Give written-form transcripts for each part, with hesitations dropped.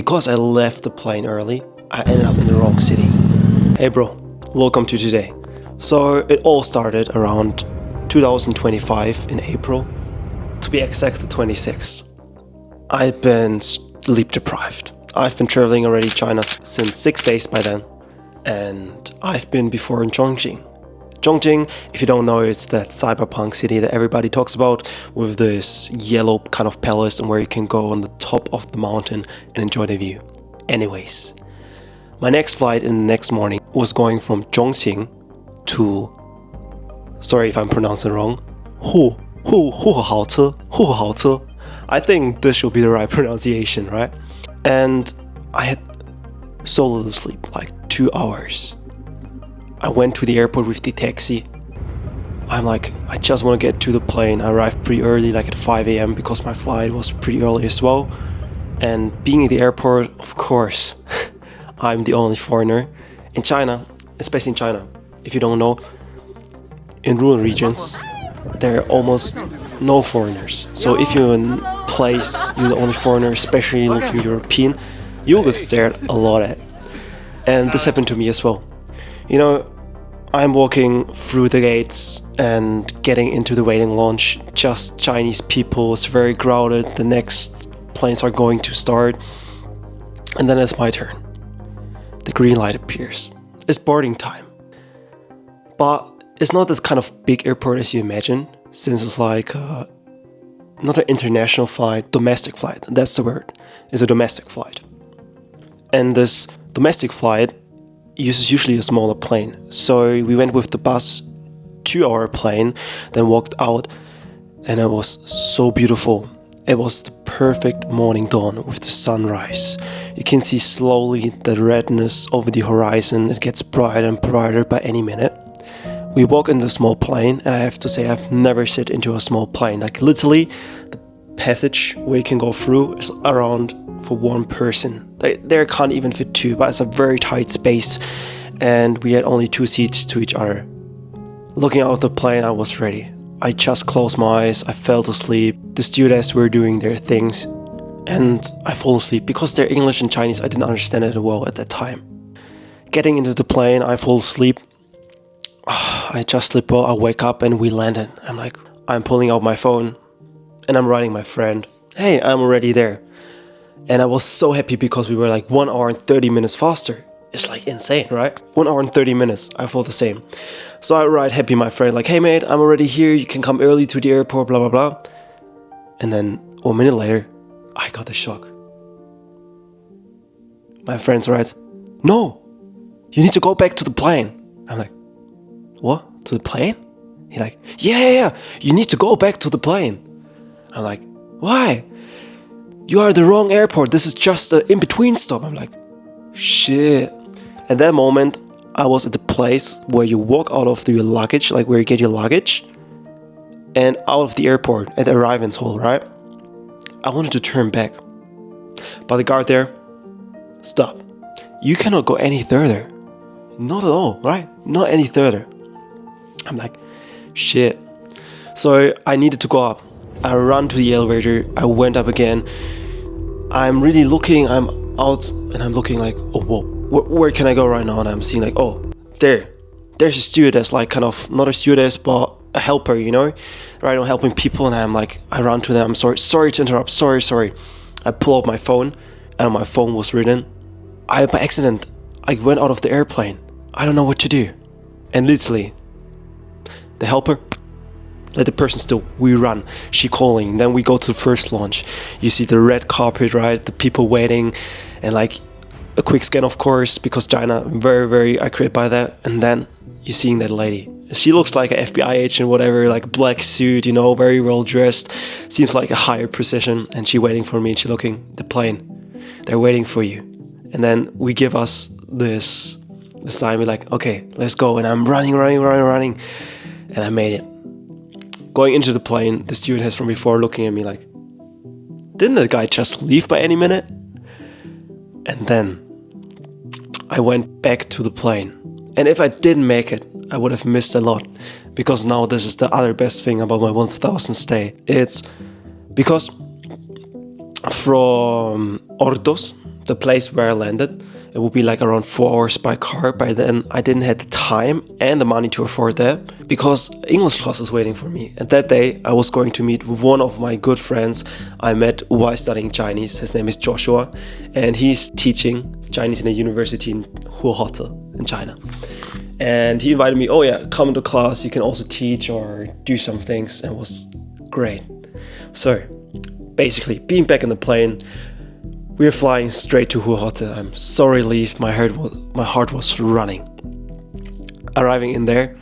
Because I left the plane early, I ended up in the wrong city. Hey bro, welcome to today. So it all started around 2025 in April, to be exact the 26th. I've been sleep deprived. I've been traveling already China since 6 days by then, and I've been before in Chongqing. Chongqing, if you don't know, it's that cyberpunk city that everybody talks about, with this yellow kind of palace and where you can go on the top of the mountain and enjoy the view. Anyways, my next flight in the next morning was going from Chongqing to, sorry if I'm pronouncing it wrong, Huhaoce. I think this should be the right pronunciation, right? And I had so little sleep, like 2 hours. I went to the airport with the taxi. I'm like, I just want to get to the plane. I arrived pretty early, like at 5 a.m. because my flight was pretty early as well. And being at the airport, of course, I'm the only foreigner. In China, especially in China, if you don't know, in rural regions, there are almost no foreigners. So if you're in a place, you're the only foreigner, especially looking European, you'll get stared a lot at. And this happened to me as well. You know, I'm walking through the gates and getting into the waiting lounge. Just Chinese people, it's very crowded. The next planes are going to start. And then it's my turn. The green light appears. It's boarding time. But it's not that kind of big airport as you imagine, since it's like not an international flight, domestic flight. That's the word. It's a domestic flight. And this domestic flight uses usually a smaller plane. So we went with the bus, 2-hour plane, then walked out, and it was so beautiful. It was the perfect morning dawn with the sunrise. You can see slowly the redness over the horizon. It gets brighter and brighter by any minute. We walk in the small plane, and I have to say I've never sit into a small plane. Like literally, the passage where you can go through is around for one person. There can't even fit two, but it's a very tight space, and we had only 2 seats to each other. Looking out of the plane, I was ready. I just closed my eyes, I fell asleep. The stewardess were doing their things, and I fall asleep because their English and Chinese I didn't understand it well at that time. Getting into the plane, I fall asleep. I just sleep well, I wake up and we landed. I'm pulling out my phone and I'm writing my friend, hey, I'm already there. And I was so happy because we were like 1 hour and 30 minutes faster. It's like insane, right? 1 hour and 30 minutes. I felt the same. So I write happy my friend, like, hey mate, I'm already here. You can come early to the airport, blah, blah, blah. And then 1 minute later, I got the shock. My friend writes, no, you need to go back to the plane. I'm like, what? To the plane? He's like, yeah, you need to go back to the plane. I'm like, why? You are at the wrong airport. This is just an in-between stop. I'm like, shit. At that moment, I was at the place where you walk out of your luggage, like where you get your luggage, and out of the airport at the arrivals hall, right? I wanted to turn back. But the guard there, stop. You cannot go any further. Not at all, right? Not any further. I'm like, shit. So I needed to go up. I ran to the elevator. I went up again. I'm really looking. I'm out and I'm looking like, oh, whoa, where can I go right now? And I'm seeing like, oh, there's a stewardess, like kind of not a stewardess, but a helper, you know, right? I'm helping people, and I'm like, I run to them. I'm sorry to interrupt. Sorry. I pull out my phone, and on my phone was written, by accident, I went out of the airplane. I don't know what to do. And literally, the helper, let the person still, we run. She calling, then we go to the first launch. You see the red carpet, right? The people waiting, and like a quick scan, of course, because China, very, very accurate by that. And then you're seeing that lady. She looks like an FBI agent, whatever, like black suit, you know, very well dressed. Seems like a higher precision. And she waiting for me, and she looking, the plane, they're waiting for you. And then we give us this sign, we're like, okay, let's go. And I'm running. And I made it. Going into the plane, the stewardess from before looking at me like, didn't the guy just leave by any minute? And then I went back to the plane. And if I didn't make it, I would have missed a lot. Because now this is the other best thing about my 1000 stay. It's because from Ordos, the place where I landed. It would be like around 4 hours by car. By then, I didn't have the time and the money to afford that because English class was waiting for me. And that day, I was going to meet one of my good friends I met while studying Chinese. His name is Joshua, and he's teaching Chinese in a university in Huohote in China. And he invited me, oh yeah, come to class, you can also teach or do some things. And it was great. So, basically, being back in the plane, we were flying straight to Huohote. I'm so relieved. My heart was running. Arriving in there,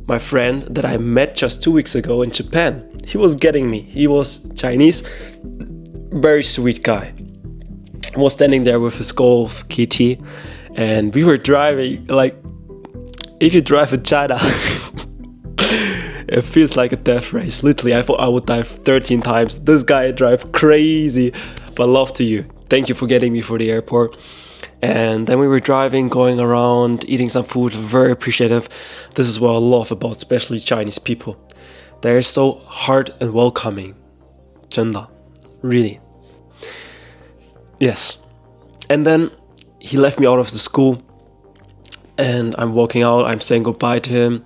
my friend that I met just 2 weeks ago in Japan, he was getting me. He was Chinese, very sweet guy. He was standing there with his Golf GT, and we were driving. Like, if you drive in China, it feels like a death race. Literally, I thought I would die 13 times. This guy drive crazy, but love to you. Thank you for getting me for the airport. And then we were driving, going around, eating some food, very appreciative. This is what I love about especially Chinese people. They're so hard and welcoming. 真的, really. Yes. And then he left me out of the school. And I'm walking out, I'm saying goodbye to him.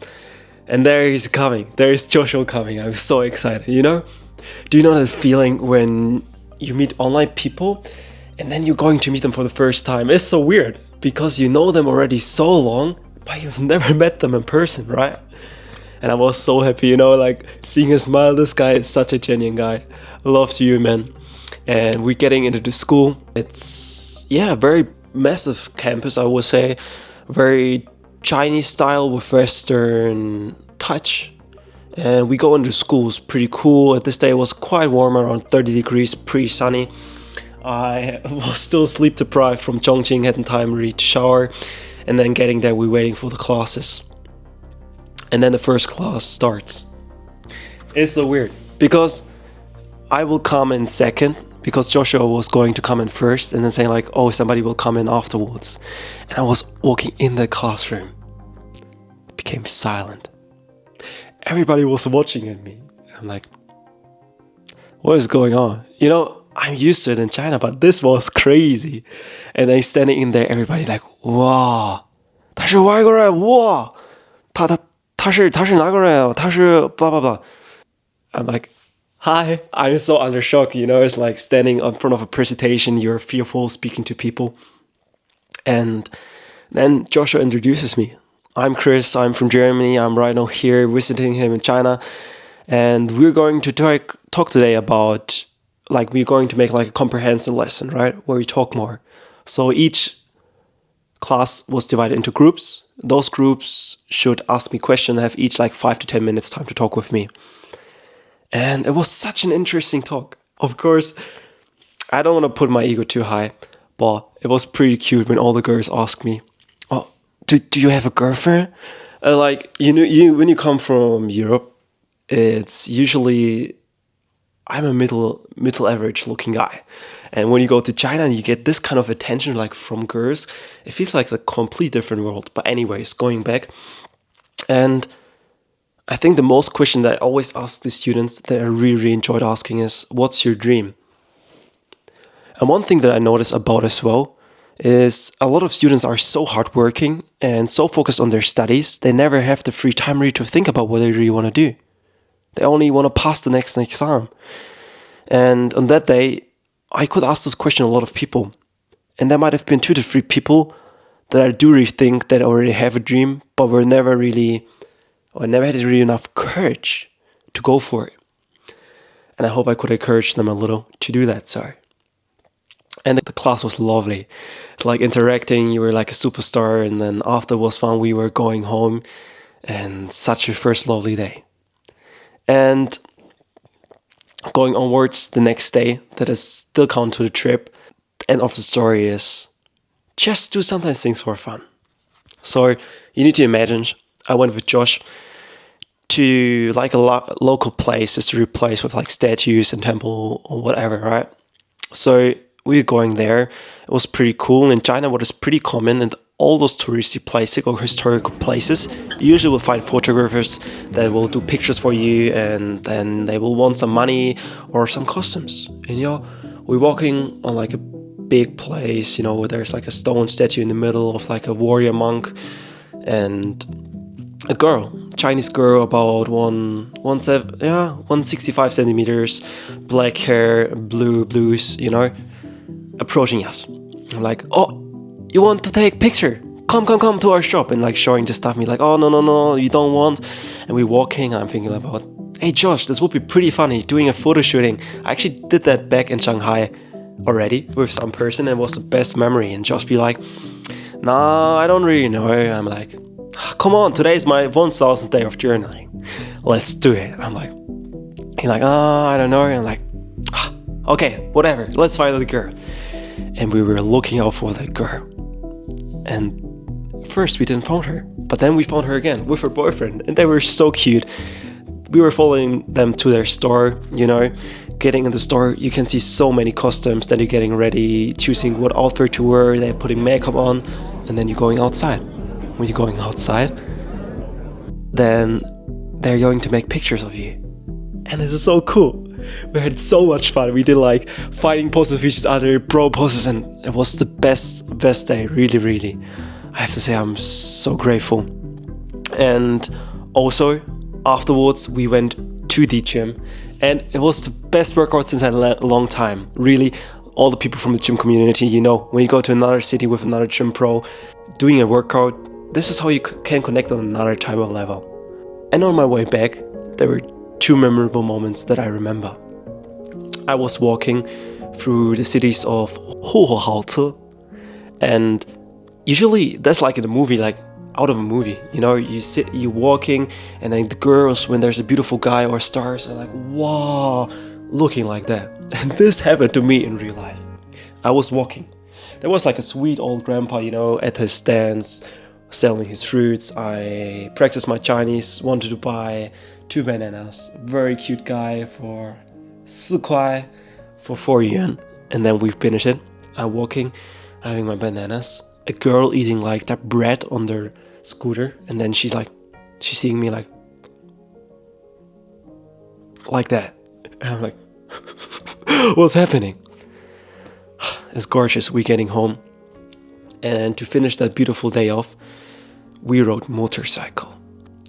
And there he's coming. There is Joshua coming. I'm so excited, you know? Do you know that feeling when you meet online people and then you're going to meet them for the first time? It's so weird because you know them already so long, but you've never met them in person, right? And I was so happy, you know, like seeing his smile. This guy is such a genuine guy. Love to you, man. And we're getting into the school. It's, yeah, very massive campus, I would say. Very Chinese style with Western touch. And we go into schools, pretty cool. At this day it was quite warm, around 30 degrees, pretty sunny. I was still sleep deprived from Chongqing, hadn't time really to shower. And then getting there, we're waiting for the classes. And then the first class starts. It's so weird because I will come in second because Joshua was going to come in first and then saying like, oh, somebody will come in afterwards. And I was walking in the classroom. It became silent. Everybody was watching at me. I'm like, what is going on? You know, I'm used to it in China, but this was crazy. And then standing in there, everybody like, wow, 他是外国人, wow, 他是哪个人? 他是 blah blah blah. I'm like, hi, I'm so under shock, you know, it's like standing in front of a presentation, you're fearful speaking to people. And then Joshua introduces me. I'm Chris, I'm from Germany, I'm right now here visiting him in China. And we're going to talk today about, like, we're going to make like a comprehensive lesson, right? Where we talk more. So each class was divided into groups. Those groups should ask me questions, have each like 5 to 10 minutes time to talk with me. And it was such an interesting talk. Of course, I don't want to put my ego too high, but it was pretty cute when all the girls asked me, oh, do you have a girlfriend? Like, you know, when you come from Europe, it's usually, I'm a middle average looking guy. And when you go to China and you get this kind of attention like from girls, it feels like a complete different world. But anyways, going back. And I think the most question that I always ask the students that I really enjoyed asking is, what's your dream? And one thing that I notice about as well is a lot of students are so hardworking and so focused on their studies, they never have the free time really to think about what they really want to do. They only want to pass the next exam. And on that day, I could ask this question to a lot of people. And there might have been 2 to 3 people that I do really think that already have a dream, but were never had really enough courage to go for it. And I hope I could encourage them a little to do that, sorry. And the class was lovely. It's like interacting, you were like a superstar, and then after was fun, we were going home, and such a first lovely day. And going onwards the next day, that is still count to the trip, the end of the story is just do sometimes things for fun. So you need to imagine, I went with Josh to like a local place just to replace with like statues and temple or whatever, right? So we were going there. It was pretty cool. In China, what is pretty common in all those touristy places or historical places, you usually will find photographers that will do pictures for you, and then they will want some money or some costumes. And you know, we're walking on like a big place, you know, where there's like a stone statue in the middle of like a warrior monk, and a girl, Chinese girl, about 165 centimeters, black hair, blues, you know, approaching us. I'm like, oh, you want to take picture? Come to our shop, and like showing the stuff. Me like, oh no, you don't want. And we're walking, and I'm thinking about, hey Josh, this would be pretty funny doing a photo shooting. I actually did that back in Shanghai already with some person, and it was the best memory. And Josh be like, nah, I don't really know. I'm like, come on, today's my 1000th day of journaling. Let's do it. I'm like, he's like, I don't know. And I'm like, okay, whatever. Let's find the girl. And we were looking out for the girl. And first we didn't find her, but then we found her again with her boyfriend, and they were so cute. We were following them to their store, you know, getting in the store, you can see so many costumes, then you're getting ready, choosing what outfit to wear, they're putting makeup on, and then you're going outside. When you're going outside, then they're going to make pictures of you. And this is so cool. We had so much fun. We did like fighting poses with each other, bro poses, and it was the best day, really. I have to say I'm so grateful. And also, afterwards, we went to the gym, and it was the best workout since a long time. Really, all the people from the gym community, you know, when you go to another city with another gym pro, doing a workout, this is how you can connect on another type of level. And on my way back, there were two memorable moments that I remember. I was walking through the cities of Hohohalte, and usually that's like in a movie, like out of a movie, you know, you're walking, and then the girls, when there's a beautiful guy or stars, are like, wow, looking like that. And this happened to me in real life. I was walking. There was like a sweet old grandpa, you know, at his stands, selling his fruits. I practiced my Chinese, wanted to buy 2 bananas. Very cute guy for 4 kuai, for 4 yuan. And then we finished it. I'm walking, having my bananas. A girl eating like that bread on their scooter, and then she's seeing me like that. And I'm like, what's happening? It's gorgeous. We're getting home, and to finish that beautiful day off, we rode motorcycle.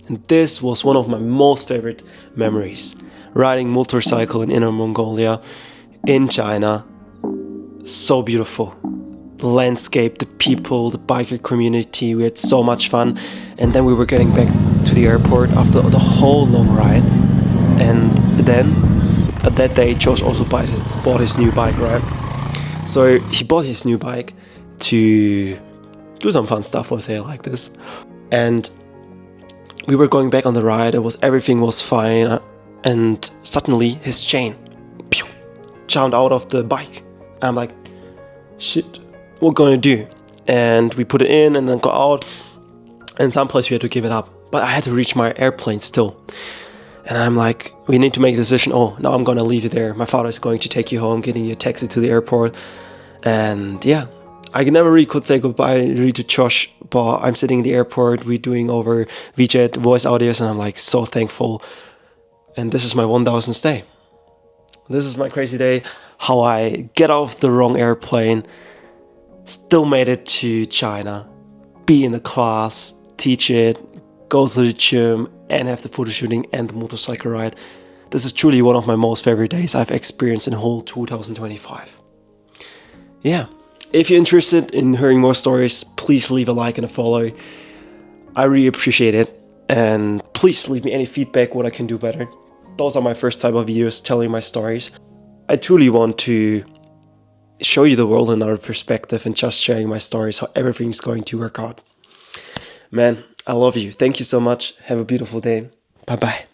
And this was one of my most favorite memories. Riding motorcycle in Inner Mongolia, in China. So beautiful. The landscape, the people, the biker community, we had so much fun. And then we were getting back to the airport after the whole long ride. And then, at that day, Josh also bought his new bike, right? So he bought his new bike to do some fun stuff, let's say it like this. And we were going back on the ride, everything was fine, and suddenly his chain jumped out of the bike. I'm like, shit, what gonna do? And we put it in and then got out, and someplace we had to give it up. But I had to reach my airplane still. And I'm like, we need to make a decision. Oh, now I'm gonna leave you there. My father is going to take you home, getting you a taxi to the airport. And yeah, I never really could say goodbye really to Josh, but I'm sitting in the airport, we're doing over VChat voice audios, and I'm like so thankful. And this is my 1000th day. This is my crazy day, how I get off the wrong airplane, still made it to China, be in the class, teach it, go to the gym, and have the photo shooting and the motorcycle ride. This is truly one of my most favorite days I've experienced in whole 2025. Yeah, if you're interested in hearing more stories, please leave a like and a follow. I really appreciate it. And please leave me any feedback, what I can do better. Those are my first type of videos telling my stories. I truly want to show you the world in another perspective and just sharing my stories, how everything's going to work out. Man, I love you. Thank you so much. Have a beautiful day. Bye-bye.